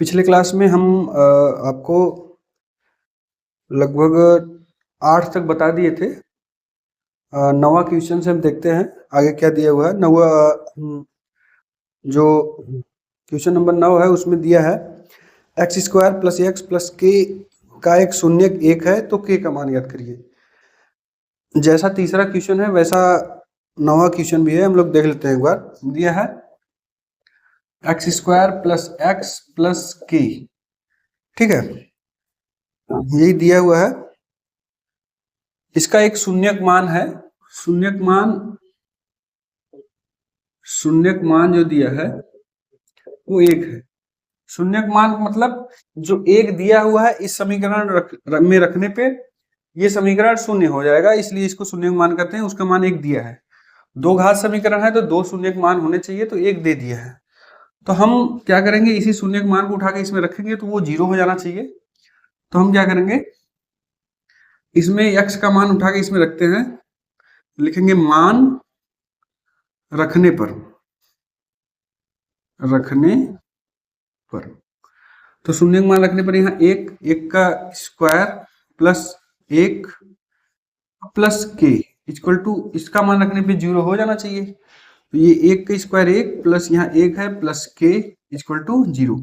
पिछले क्लास में हम आपको लगभग 8 तक बता दिए थे। 9वां क्वेश्चन से हम देखते हैं आगे क्या दिया हुआ है। 9वां जो क्वेश्चन नंबर 9 है उसमें दिया है X square plus x plus के का एक शून्य एक है तो के का मान ज्ञात करिए। जैसा तीसरा क्वेश्चन है वैसा 9वां क्वेश्चन भी है, हम लोग देख लेते हैं एक बार। दिया है एक्स स्क्वायर प्लस के, ठीक है, यही दिया हुआ है। इसका एक शून्यक मान है, शून्यक मान जो दिया है वो एक है। शून्यक मान मतलब जो एक दिया हुआ है इस समीकरण में रखने पे ये समीकरण शून्य हो जाएगा, इसलिए इसको शून्यक मान कहते हैं। उसका मान एक दिया है। दो घात समीकरण है तो दो शून्यक मान होने चाहिए, तो एक दे दिया है। तो हम क्या करेंगे, इसी शून्यक मान को उठा के इसमें रखेंगे तो वो 0 हो जाना चाहिए। तो हम क्या करेंगे, इसमें x का मान उठा के इसमें रखते हैं, लिखेंगे मान रखने पर तो शून्य मान रखने पर यहाँ एक का स्क्वायर प्लस एक प्लस के इक्वल टू इसका मान रखने पे 0 हो जाना चाहिए। तो ये एक का स्क्वायर एक प्लस यहाँ एक है प्लस के इक्वल टू 0।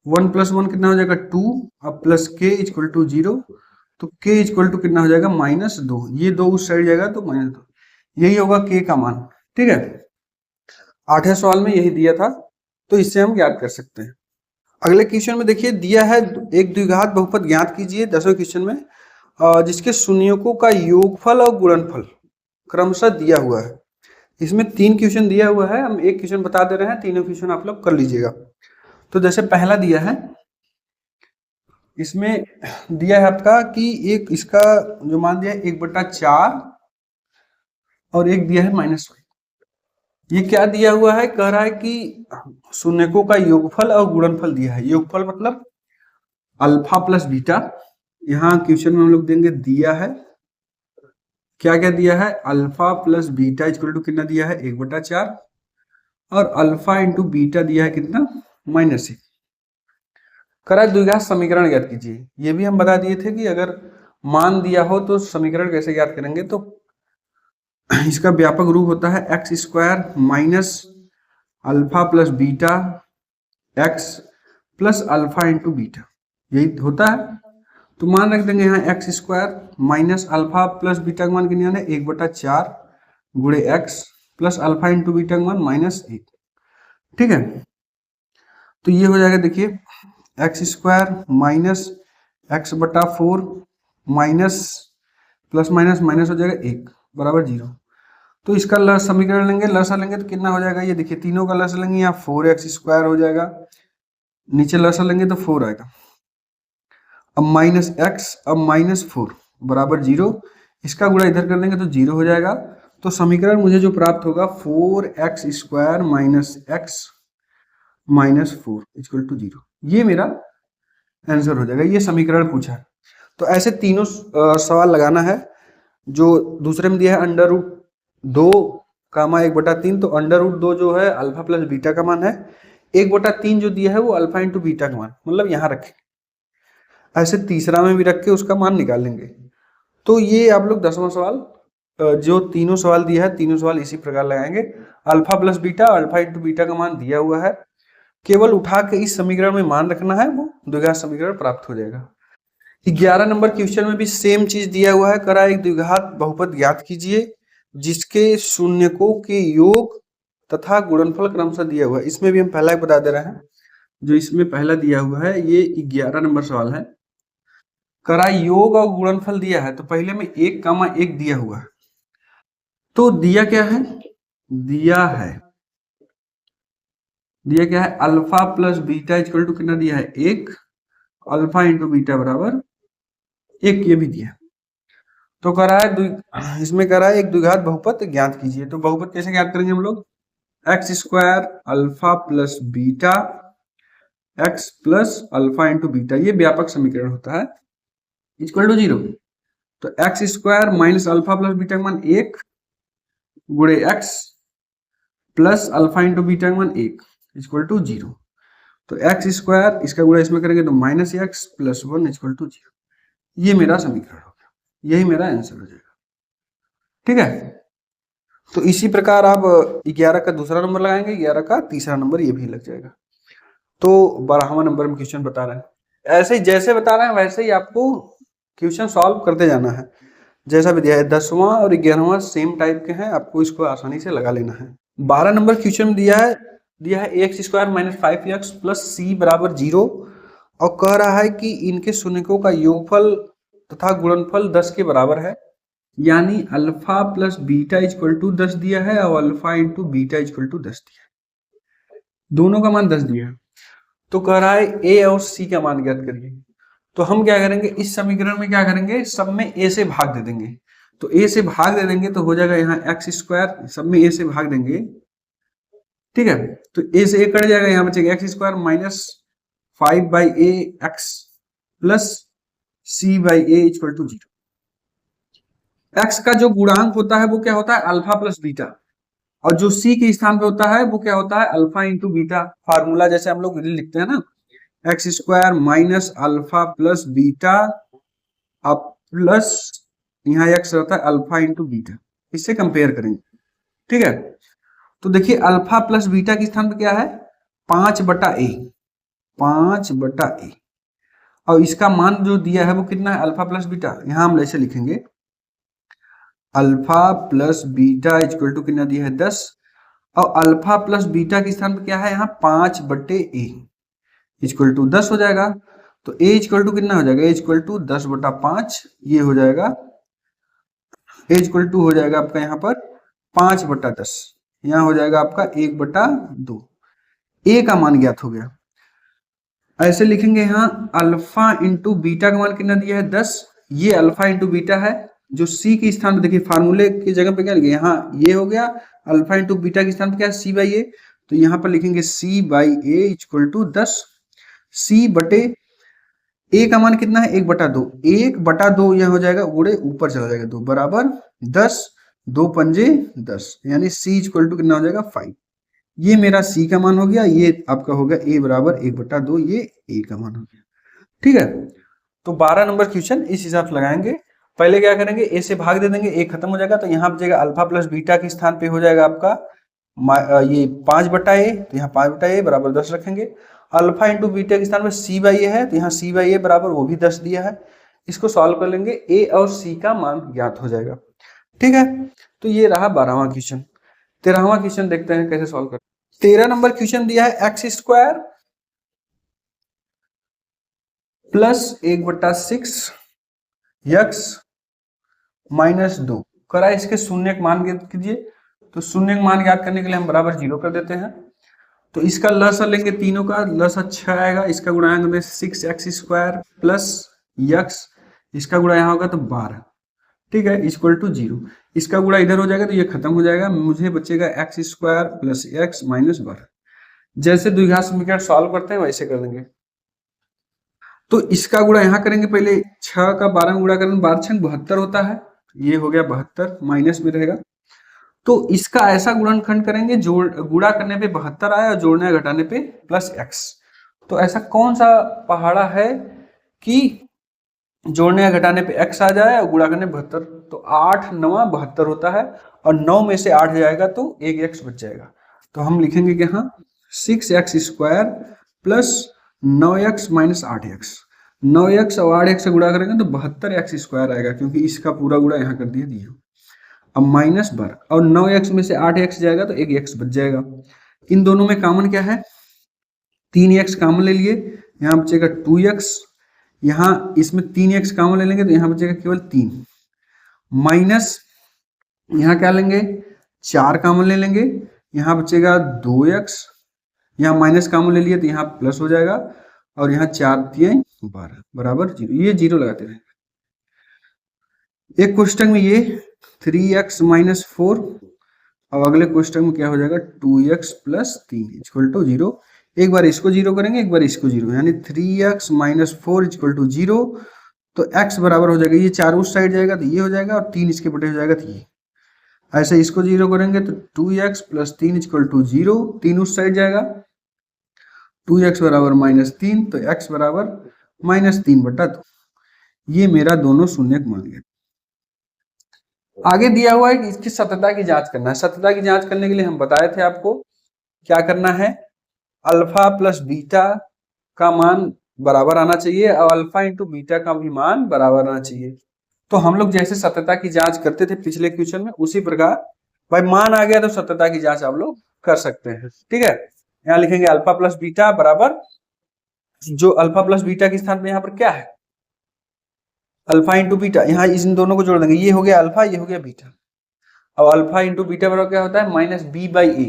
1 प्लस 1 कितना हो जाएगा 2, अब प्लस के इक्वल टू 0, तो के इक्वल टू कितना हो जाएगा -2। ये 2 उस साइड जाएगा तो -2, यही होगा के का मान। ठीक है, 8वें सवाल में यही दिया था, तो इससे हम ज्ञात कर सकते हैं। अगले क्वेश्चन में देखिए दिया है एक द्विघात बहुपद ज्ञात कीजिए 10वें क्वेश्चन में, जिसके शून्यकों का योगफल और गुणनफल क्रमशः दिया हुआ है। इसमें 3 क्वेश्चन दिया हुआ है, हम एक क्वेश्चन बता दे रहे हैं, तीनों क्वेश्चन आप लोग कर लीजिएगा। तो जैसे पहला दिया है, इसमें दिया है आपका कि एक इसका जो मान दिया है 1/4 और एक दिया है -1। ये क्या दिया हुआ है, कह रहा है कि शून्यकों का योगफल और गुणनफल दिया है। योगफल मतलब अल्फा प्लस बीटा, यहाँ क्वेश्चन में हम लोग देंगे दिया है क्या क्या दिया है, alpha plus beta equal to कितना दिया है 1/4 और अल्फा इंटू बीटा दिया है कितना -1। करा द्विघात समीकरण ज्ञात कीजिए। ये भी हम बता दिए थे कि अगर मान दिया हो तो समीकरण कैसे ज्ञात करेंगे। तो इसका व्यापक रूप होता है X square minus alpha plus beta x plus alpha into beta, यही होता है। तो मान रख देंगे यहाँ x square minus alpha plus beta का मान कितना है 1/4 गुणे x plus alpha into beta का मान -1। ठीक है, तो ये हो जाएगा, देखिए x square minus x/4 minus plus minus minus हो जाएगा 1 बराबर 0। तो इसका लस समीकरण लेंगे, लसा लेंगे तो कितना हो जाएगा, ये देखिए तीनों का लसा लेंगे, यहाँ 4x² हो जाएगा, नीचे लसा लेंगे तो 4 आएगा। अब -x अब -4 बराबर 0, इसका गुणा इधर कर देंगे तो 0 हो जाएगा। तो समीकरण मुझे जो प्राप्त होगा 4x² minus x minus 4 equal to 0, ये मेरा आंसर हो जाएगा। ये समीकरण पूछा है। तो ऐसे तीनों सवाल लगाना है। जो दूसरे में दिया है √2 कामा 1/3, तो √2 जो है अल्फा प्लस बीटा का मान है, 1/3 जो दिया है वो अल्फा इंटू बीटा का मान, मतलब यहाँ रखें। ऐसे तीसरा में भी रख के उसका मान निकालेंगे। तो ये आप लोग 10वां सवाल, जो तीनों सवाल दिया है तीनों सवाल इसी प्रकार लगाएंगे। Alpha plus beta alpha into beta का मान दिया हुआ है, केवल उठा के इस समीकरण में मान रखना है, वो द्विघात समीकरण प्राप्त हो जाएगा। 11 नंबर क्वेश्चन में भी सेम चीज दिया हुआ है, करा एक द्विघात बहुपद ज्ञात कीजिए जिसके शून्यकों के योग तथा गुणनफल क्रमशः दिया हुआ है। इसमें भी हम पहला बता दे रहे हैं, जो इसमें पहला दिया हुआ है ये 11 नंबर सवाल है। करा योग और गुणनफल दिया है, तो पहले में 1,1 दिया हुआ है। तो दिया क्या है, दिया क्या है alpha plus beta equal to कितना दिया है 1, अल्फा इंटू बीटा बराबर 1, ये भी दिया। तो कह रहा है इसमें कह रहा है एक द्विघात बहुपद ज्ञात कीजिए। तो बहुपद कैसे ज्ञात करेंगे हम लोग, x² alpha plus beta x plus alpha into beta, ये व्यापक समीकरण होता है, इक्वल टू 0। तो x² minus alpha plus beta का मान 1 गुणे x plus alpha into beta का मान 1 इक्वल टू 0। तो एक्स स्क्वायर इसका गुणा इसमें करेंगे तो minus x plus 1 equal to 0। ये मेरा समीकरण हो गया, यही मेरा आंसर हो जाएगा। ठीक है, तो इसी प्रकार आप 11 का दूसरा नंबर लगाएंगे, 11 का तीसरा नंबर ये भी लग जाएगा। तो 12वां नंबर में क्वेश्चन बता रहे हैं, ऐसे ही जैसे बता रहे हैं वैसे ही आपको क्वेश्चन सॉल्व करते जाना है। जैसा भी दिया है 10वां और 11वां सेम टाइप के हैं, आपको इसको आसानी से लगा लेना है। 12 नंबर क्वेश्चन में दिया है X square minus 5x plus C बराबर 0 और कह रहा है कि इनके शून्यकों का योगफल तथा गुणनफल 10 के बराबर है, यानी alpha plus beta equal to 10 दिया है और alpha into beta equal to 10 दिया है, दोनों का मान 10 दिया है। तो कह रहा है ए और सी का मान ज्ञात करिए। तो हम क्या करेंगे, इस समीकरण में क्या करेंगे, सब में ए से भाग दे देंगे। तो ए से भाग दे देंगे तो हो जाएगा यहाँ एक्स स्क्वायर, सब में ए से भाग देंगे। ठीक है, तो ए से ए कट जाएगा, यहाँ बचेगा x square minus 5 by a x plus c by a equal to 0। X का जो गुणांक होता है वो क्या होता है, अल्फा प्लस बीटा, और जो सी के स्थान पे होता है वो क्या होता है, अल्फा इंटू बीटा। फार्मूला जैसे हम लोग लिखते हैं ना, x square minus alpha plus beta अब प्लस यहाँ एक्स रहता है अल्फा इंटू बीटा, इससे कंपेयर करेंगे। ठीक है, तो देखिए अल्फा प्लस बीटा के स्थान पे क्या है, 5/a, 5/a, और इसका मान जो दिया है वो कितना है, अल्फा प्लस बीटा। यहां हम ऐसे लिखेंगे alpha plus beta equal to कितना दिया है 10, और अल्फा प्लस बीटा के स्थान पे क्या है यहाँ 5/a इक्वल टू 10 हो जाएगा। तो a इक्वल टू कितना हो जाएगा, a इक्वल टू 10/5, ये हो जाएगा a इक्वल टू हो जाएगा आपका यहाँ पर 5/10, यहाँ हो जाएगा आपका 1/2। a का मान ज्ञात हो गया। ऐसे लिखेंगे यहाँ अल्फा इंटू बीटा का मान कितना दिया है 10, ये अल्फा इंटू बीटा है। जो c के स्थान पे देखिए फार्मूले की जगह पे क्या लिखे, यहाँ ये हो गया, अल्फा इंटू बीटा के स्थान पे क्या है c बाई ए, तो यहाँ पर लिखेंगे c by a equal to 10, c बटे a का मान कितना है 1/2, 1/2 यह हो जाएगा गुणे ऊपर चला जाएगा 2 बराबर 10, 2 पंजे 10, यानी c इक्वल टू कितना हो जाएगा 5। ये मेरा c का मान हो गया, ये आपका हो गया a बराबर 1/2, ये a का मान हो गया। ठीक है, तो 12 नंबर क्वेश्चन इस हिसाब से लगाएंगे। पहले क्या करेंगे, a से भाग दे देंगे, a खत्म हो जाएगा, तो यहाँ बचेगा अल्फा प्लस बीटा के स्थान पे हो जाएगा आपका ये 5/a, तो यहाँ 5/a बराबर 10 रखेंगे। अल्फा इंटू बीटा के स्थान पे c बाई ए है, तो यहाँ c बाई ए बराबर वो भी 10 दिया है। इसको सॉल्व कर लेंगे, a और c का मान ज्ञात हो जाएगा। ठीक है, तो ये रहा 12वां क्वेश्चन। 13वां क्वेश्चन देखते हैं कैसे सॉल्व करते हैं। 13 नंबर क्वेश्चन दिया है X square plus 1/6 x minus 2 करा, इसके शून्य का मान ज्ञात कीजिए। तो शून्य का मान ज्ञात करने के लिए हम बराबर 0 कर देते हैं। तो इसका लसा लेंगे, तीनों का लसा 6 आएगा, इसका गुणाएंगे में 6x स्क्वायर प्लस x, इसका गुणा यहाँ होगा तो 12। ठीक है, इक्वल टू 0, इसका गुणा इधर हो जाएगा तो ये खत्म हो जाएगा, मुझे बचेगा x square plus x minus 12। जैसे द्विघात समीकरण सॉल्व करते हैं वैसे कर देंगे। तो इसका गुणा यहाँ करेंगे, पहले 6 का 12 में गुणा करेंगे, 12 6 72 होता है, ये हो गया 72, माइनस में रहेगा। तो इसका ऐसा गुणनखंड करेंगे, जोड़ गुणा करने पे 72 आया और जोड़ने या घटाने पे प्लस x। तो ऐसा कौन सा पहाड़ा है कि जोड़ने या घटाने पे x आ जाए और गुणा करने 72? तो 8 9 72 होता है, और 9 में से 8 जाएगा तो एक x बच जाएगा। तो हम लिखेंगे कि हाँ 6x square plus 9x minus 8x, 9x और 8x से गुणा करेंगे तो 72x स्क्वायर आएगा, क्योंकि इसका पूरा गुणा यहाँ कर दिया। अब माइनस 12 और 9x में से 8x जाएगा तो एक x बच जाएगा। इन दोनों में कॉमन क्या है, 3x कॉमन ले लिए, यहाँ बचेगा 2x, यहाँ इसमें 3x कॉमन ले लेंगे तो यहाँ बचेगा केवल 3, माइनस यहाँ क्या लेंगे 4 कॉमन ले लेंगे, यहाँ बचेगा 2x, यहाँ माइनस कॉमन ले लिए तो यहाँ प्लस हो जाएगा, और यहाँ 4 3 12 बराबर 0, ये 0 लगाते रहेंगे। एक क्वेश्चन में ये 3x माइनस 4, और अगले क्वेश्चन में क्या हो जाएगा 2x प्लस 3 इक्वल टू 0। एक बार इसको 0 करेंगे, एक बार इसको 0, यानी 3x माइनस 4 इक्वल टू 0। तो x बराबर हो जाएगा, ये 4 उस साइड जाएगा तो ये हो जाएगा, और 3 इसके बटे हो जाएगा तो ये। ऐसे इसको 0 करेंगे तो 2x प्लस 3 इक्वल टू 0, 3 उस साइड जाएगा, 2x बराबर -3, तो x बराबर -3/2। ये मेरा दोनों शून्य मान गया। आगे दिया हुआ है कि इसकी सत्यता की जांच करना है। सत्यता की जांच करने के लिए हम बताए थे आपको क्या करना है, अल्फा प्लस बीटा का मान बराबर आना चाहिए और अल्फा इंटू बीटा का भी मान बराबर आना चाहिए। तो हम लोग जैसे सत्यता की जांच करते थे पिछले क्वेश्चन में, उसी प्रकार भाई मान आ गया तो सत्यता की जांच आप लोग कर सकते हैं। ठीक है, यहाँ लिखेंगे अल्फा प्लस बीटा बराबर, जो अल्फा प्लस बीटा के स्थान पे यहाँ पर क्या है, अल्फा इंटू बीटा। यहाँ इन दोनों को जोड़ देंगे, ये हो गया अल्फा, ये हो गया बीटा। अब अल्फा इंटू बीटा बराबर क्या होता है, -b/a।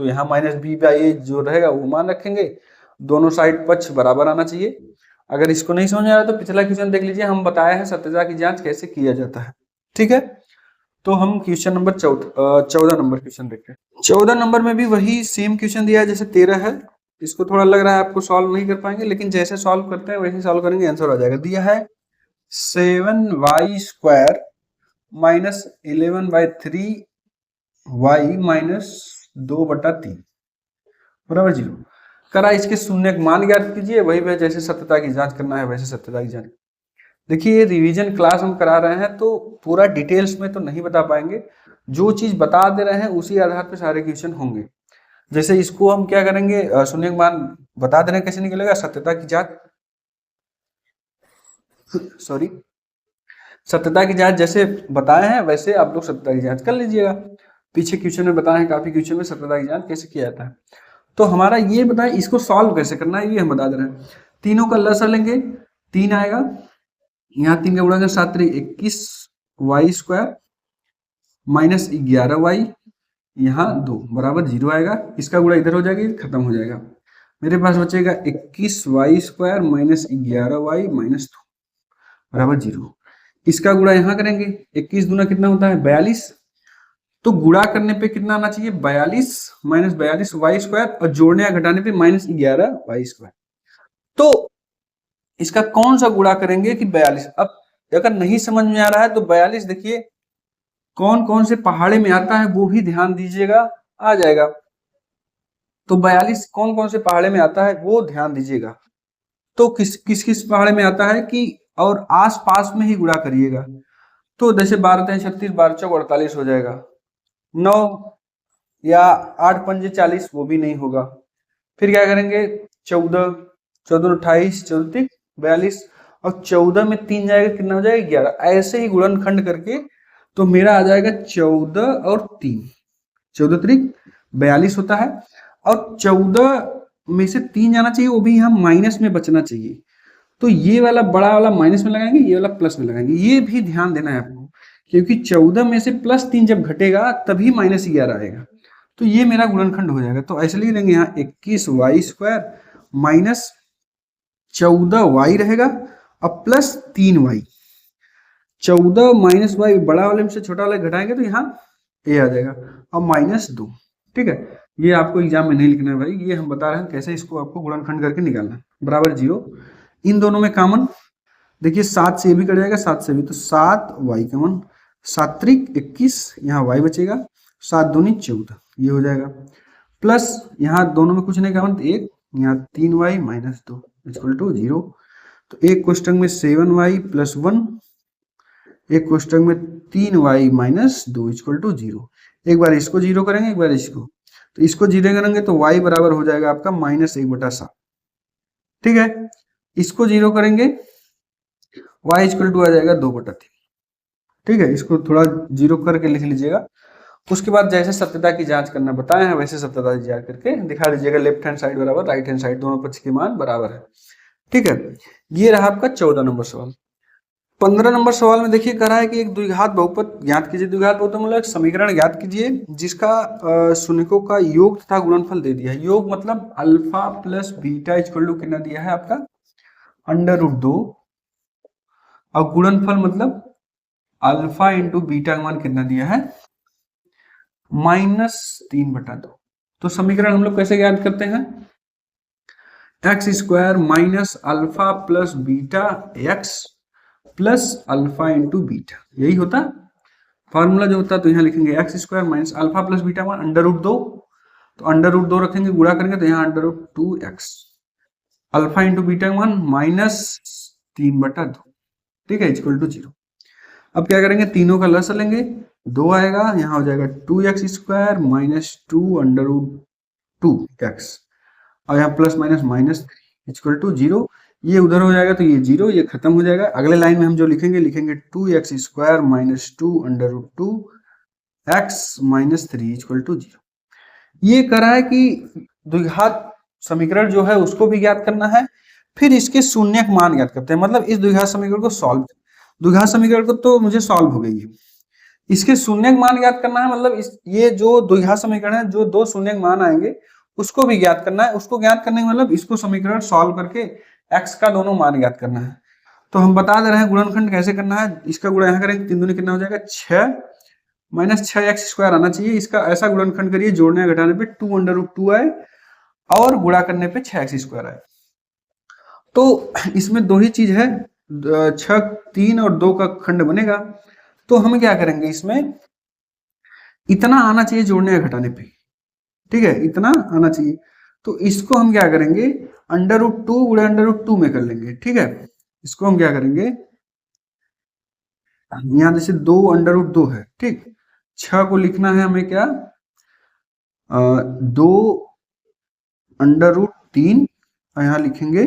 तो यहाँ -b/a जो रहेगा वो मान रखेंगे। दोनों साइड पक्ष बराबर आना चाहिए। अगर इसको नहीं समझ आ रहा तो पिछला क्वेश्चन देख लीजिए, हम बताया है सत्यता की जांच कैसे किया जाता है। ठीक है, तो हम क्वेश्चन नंबर 14 नंबर क्वेश्चन देखते हैं। 14 नंबर में भी वही सेम क्वेश्चन दिया है जैसे 13 है। इसको थोड़ा लग रहा है आपको सॉल्व नहीं कर पाएंगे, लेकिन जैसे सॉल्व करते हैं वैसे सॉल्व करेंगे, आंसर आ जाएगा। दिया है 7y² -11/3y -2/3 बराबर 0। करा इसके शून्य मान ज्ञात कीजिए। वही वह जैसे सत्यता की जांच करना है वैसे सत्यता की जांच। देखिए ये रिवीजन क्लास हम करा रहे हैं तो पूरा डिटेल्स में तो नहीं बता पाएंगे, जो चीज बता दे रहे हैं उसी आधार पर सारे क्वेश्चन होंगे। जैसे इसको हम क्या करेंगे, शून्य मान बता दे रहे हैं, कैसे निकलेगा, सत्यता की जांच सॉरी सत्यता की जांच जैसे बताए हैं वैसे आप लोग सत्यता की जांच कर लीजिएगा। पीछे क्वेश्चन में बताए हैं, काफी क्वेश्चन में सत्यता की जांच कैसे किया जाता है। तो हमारा ये बताएं इसको सॉल्व कैसे करना है, ये हम बता दे रहे हैं। तीनों का लसाअ लेंगे, 3 आएगा, यहाँ 3 का गुणा कर 7 21y² -11y, यहाँ 2 बराबर 0 आएगा। इसका गुणा इधर हो जाएगा, खत्म हो जाएगा। मेरे पास बचेगा 21y² -11y -2 बराबर 0। इसका गुणा यहाँ करेंगे, 21 दूना कितना होता है 42। तो गुणा करने पे कितना आना चाहिए, 42 -42y², और जोड़ने या घटाने पे -11y²। तो इसका कौन सा गुणा करेंगे कि 42। अब अगर नहीं समझ में आ रहा है तो 42 देखिए कौन कौन से पहाड़े में आता है वो भी ध्यान दीजिएगा, आ जाएगा। तो 42 कौन कौन से पहाड़े में आता है वो ध्यान दीजिएगा। तो किस किस किस पहाड़े में आता है कि, और आस पास में ही गुणा करिएगा। तो जैसे 12 3 36, 12 चौक 48 हो जाएगा। 9 या 8 पंजे 40 वो भी नहीं होगा। फिर क्या करेंगे, 14 14 28, 14 42, और 14 में 3 जाएगा, कितना हो जाएगा 11। ऐसे ही गुणनखंड करके तो मेरा आ जाएगा 14 और 3, 14 त्रिक 42 होता है। और 14 में से 3 जाना चाहिए, वो भी यहाँ माइनस में बचना चाहिए। तो ये वाला बड़ा वाला माइनस में लगाएंगे, ये वाला प्लस में लगाएंगे। ये भी ध्यान देना है आपको, क्योंकि 14 में से +3 जब घटेगा तभी -11 आएगा। तो ये मेरा गुणनखंड हो जाएगा। तो ऐसे लिख देंगे यहाँ 21y² -14y रहेगा और +3y। 14 -y बड़ा वाले में से छोटा वाले घटाएंगे तो यहाँ a आ जाएगा और -2। ठीक है, ये आपको एग्जाम में नहीं लिखना है भाई, ये हम बता रहे हैं कैसे इसको आपको गुणनखंड करके निकालना है। बराबर 0, इन दोनों में कॉमन देखिए 7 से भी कट जाएगा, 7 से भी, तो 7y कॉमन, 7 त्रिक 21, यहाँ y बचेगा, 7 दूनी 14, ये हो जाएगा। प्लस यहाँ दोनों में कुछ नहीं कॉमन, तो 1, यहाँ 3y -2 = 0। तो एक कोष्टक में 7y + 1, एक कोष्टक में 3y -2 = 0। एक बार इसको 0 करेंगे, एक बार इसको, तो इसको 0 करेंगे तो y बराबर हो जाएगा आपका -1/7। ठीक है, इसको 0 करेंगे, y = आ जाएगा 2/3। ठीक है, इसको थोड़ा 0 करके लिख लीजिएगा। उसके बाद जैसे सत्यता की जांच करना बताया है वैसे सत्यता की जांच करके दिखा लीजिएगा। लेफ्ट हैंड साइड बराबर राइट हैंड साइड, दोनों पक्ष के मान बराबर है। ठीक है, ये रहा आपका 14 नंबर सवाल। 15 नंबर सवाल में देखिए कह रहा है कि एक द्विघात बहुपद ज्ञात कीजिए। द्विघात बहुपद मतलब एक समीकरण ज्ञात कीजिए जिसका शून्यकों का योग तथा गुणनफल दे दिया है। योग मतलब अल्फा प्लस बीटा = कितना दिया है आपका √2, और गुणनफल मतलब अल्फा इंटू बीटा का मान कितना दिया है -3/2। तो समीकरण हम लोग कैसे ज्ञात करते हैं, x² alpha plus beta x plus alpha into beta, यही होता फॉर्मूला जो होता है। तो यहाँ लिखेंगे x² अल्फा प्लस बीटा मान √2, तो √2 रखेंगे, गुणा करेंगे तो यहाँ √2x alpha into beta 1 minus 3/2, ठीक है, इक्वल टू 0। अब क्या करेंगे, तीनों का लस लेंगे, 2 आएगा, यहाँ हो जाएगा 2x² माइनस 2√2x, और यहाँ plus minus minus 3 equal to 0। ये उधर हो जाएगा तो ये 0, ये खत्म हो जाएगा। अगले लाइन में हम जो लिखेंगे 2x² minus 2√2x minus 3 equal to 0। ये कह रहा है कि द्विघात समीकरण जो है उसको भी ज्ञात करना है, फिर इसके शून्यक मान ज्ञात करते हैं। मतलब इस द्विघात समीकरण को सॉल्व, द्विघात समीकरण को तो मुझे सॉल्व हो गई है, इसके शून्यक मान ज्ञात करना है। मतलब ये जो द्विघात समीकरण है, जो दो शून्यक मान आएंगे उसको भी ज्ञात करना है। उसको ज्ञात करने का मतलब इसको समीकरण सॉल्व करके x का दोनों मान ज्ञात करना है। तो हम बता दे रहे हैं गुणनखंड कैसे करना है। इसका गुणा यहाँ करेंगे, 3 दूनी कितना हो जाएगा 6 माइनस 6x² आना चाहिए। इसका ऐसा गुणनखंड करिए जोड़ने घटाने पे 2√2 आए और गुणा करने पे 6x² आए। तो इसमें दो ही चीज है, 6, 3 और 2 का खंड बनेगा। तो हम क्या करेंगे, इसमें इतना आना चाहिए जोड़ने या घटाने पे, ठीक है, इतना आना चाहिए। तो इसको हम क्या करेंगे, √2 गुणा √2 में कर लेंगे, ठीक है। इसको हम क्या करेंगे, यहां जैसे 2 है, ठीक, 6 को लिखना है हमें क्या, 2√3, और यहां लिखेंगे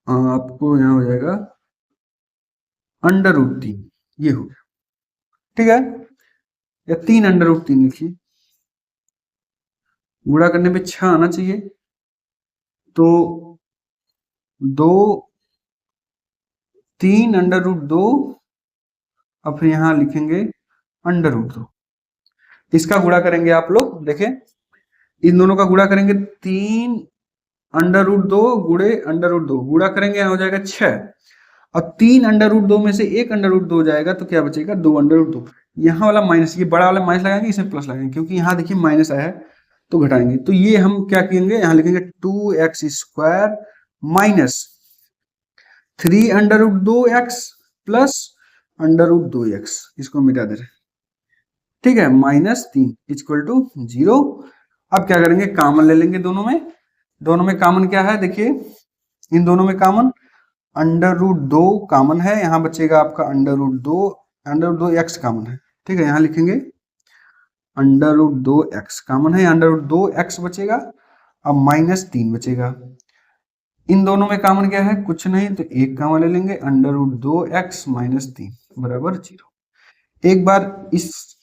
आपको यहां हो जाएगा √3, ये हो गया, ठीक है, या 3 लिखिए, गुणा करने पे 6 आना चाहिए। तो 2 3 √2 और फिर यहां लिखेंगे √2। इसका गुणा करेंगे आप लोग, देखें इन दोनों का गुणा करेंगे, 3 √2 गुणे √2 गुणा करेंगे, यहाँ हो जाएगा 6, और 3 √2 में से 1 √2 हो जाएगा तो क्या बचेगा 2 √2। यहाँ वाला माइनस, ये बड़ा वाला माइनस लगाएंगे, इसमें प्लस लगाएंगे, क्योंकि यहाँ देखिए माइनस आया है तो घटाएंगे। तो ये हम क्या करेंगे, यहाँ लिखेंगे 2x² minus 3 √2x plus √2x, इसको मिटा दे रहे, ठीक है, माइनस 3 इक्वल टू 0। अब क्या करेंगे, कॉमन ले लेंगे दोनों में। दोनों में कॉमन क्या है, देखिए इन दोनों में कॉमन √2 कॉमन है, यहाँ बचेगा आपका √2x कॉमन है, ठीक है, यहाँ लिखेंगे √2x कॉमन है, √2x बचेगा, अब माइनस 3 बचेगा। इन दोनों में कॉमन क्या है, कुछ नहीं, तो एक कॉमन ले लेंगे, √2x माइनस 3 बराबर 0। एक बार इस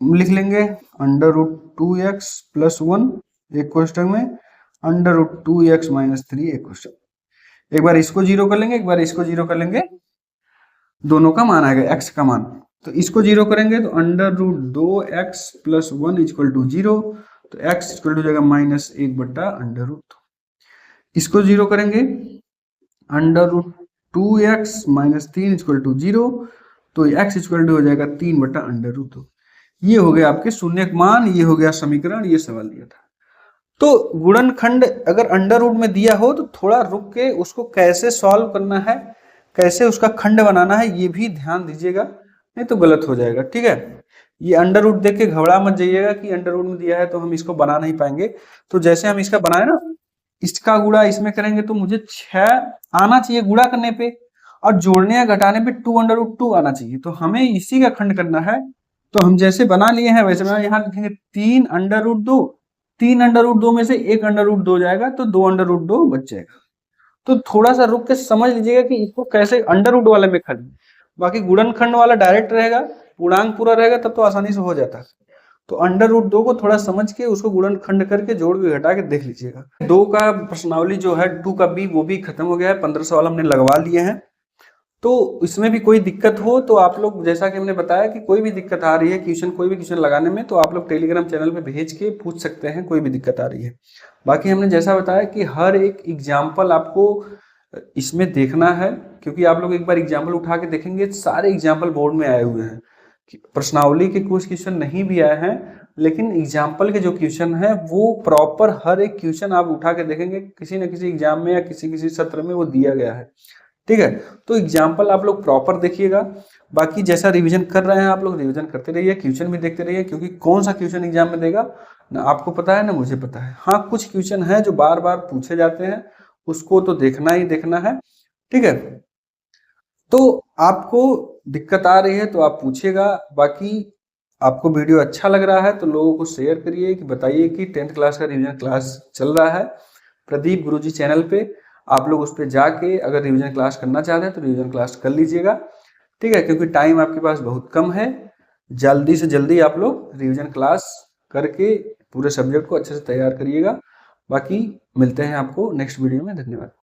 लिख लेंगे √2x प्लस 1 एक क्वेश्चन में, √2x माइनस 3 एक क्वेश्चन। एक बार इसको 0 कर लेंगे, एक बार इसको 0 कर लेंगे, दोनों का मान आएगा x का मान। तो इसको 0 करेंगे तो √2x प्लस 1 इक्वल टू 0, तो x इक्वल टू हो जाएगा माइनस 1/√2। इसको 0 करेंगे, √2x माइनस 3 इक्वल टू 0, तो x इक्वल टू हो जाएगा 3/√2। ये हो गया आपके शून्यक मान, ये हो गया समीकरण, ये सवाल दिया था। तो गुणनखंड अगर अंडर रूट में दिया हो तो थोड़ा रुक के उसको कैसे सॉल्व करना है, कैसे उसका खंड बनाना है, ये भी ध्यान दीजिएगा, नहीं तो गलत हो जाएगा, ठीक है। ये अंडर रूट देख के घबरा मत जाइएगा कि अंडर रूट में दिया है तो हम इसको बना नहीं पाएंगे। तो जैसे हम इसका बनाए ना, इसका गुणा इसमें करेंगे तो मुझे 6 आना चाहिए गुणा करने पे, और जोड़ने या घटाने पे 2√2 आना चाहिए। तो हमें इसी का खंड करना है। तो हम जैसे बना लिए हैं वैसे बना, यहाँ लिखेंगे 3 √2, 3 √2 में से 1 √2 जाएगा तो 2 √2 बच जाएगा। तो थोड़ा सा रुक के समझ लीजिएगा कि इसको कैसे अंडर रूट वाले में खंड, बाकी गुणनखंड वाला डायरेक्ट रहेगा, पूर्णांक पूरा रहेगा तब तो आसानी से हो जाता है। तो √2 को थोड़ा समझ के उसको गुणनखंड करके जोड़ के घटा के देख लीजिएगा। 2 का प्रश्नावली जो है 2 का b वो भी खत्म हो गया है, 15 सवाल हमने लगवा लिए हैं। तो इसमें भी कोई दिक्कत हो तो आप लोग, जैसा कि हमने बताया कि कोई भी दिक्कत आ रही है क्वेश्चन, कोई भी क्वेश्चन लगाने में, तो आप लोग टेलीग्राम चैनल पे भेज के पूछ सकते हैं, कोई भी दिक्कत आ रही है। बाकी हमने जैसा बताया कि हर एक एग्जाम्पल आपको इसमें देखना है, क्योंकि आप लोग एक बार एग्जाम्पल उठा के देखेंगे, सारे एग्जाम्पल बोर्ड में आए हुए हैं। प्रश्नावली के कुछ क्वेश्चन नहीं भी आए हैं, लेकिन एग्जाम्पल के जो क्वेश्चन है वो प्रॉपर हर एक क्वेश्चन आप उठा के देखेंगे, किसी न किसी एग्जाम में या किसी किसी सत्र में वो दिया गया है, ठीक है। तो एग्जाम्पल आप लोग प्रॉपर देखिएगा। बाकी जैसा रिवीजन कर रहे हैं आप लोग, रिवीजन करते रहिए, क्वेश्चन भी देखते रहिए, क्योंकि कौन सा क्वेश्चन एग्जाम में देगा ना आपको पता है ना मुझे पता है। हाँ, कुछ क्वेश्चन है जो बार बार पूछे जाते हैं, उसको तो देखना ही देखना है, ठीक है। तो आपको दिक्कत आ रही है तो आप पूछिएगा। बाकी आपको वीडियो अच्छा लग रहा है तो लोगों को शेयर करिए, कि बताइए कि 10th क्लास का रिवीजन क्लास चल रहा है प्रदीप गुरुजी चैनल पे। आप लोग उस पर जाके अगर रिवीजन क्लास करना चाहते हैं तो रिवीजन क्लास कर लीजिएगा, ठीक है, क्योंकि टाइम आपके पास बहुत कम है। जल्दी से जल्दी आप लोग रिवीजन क्लास करके पूरे सब्जेक्ट को अच्छे से तैयार करिएगा। बाकी मिलते हैं आपको नेक्स्ट वीडियो में। धन्यवाद।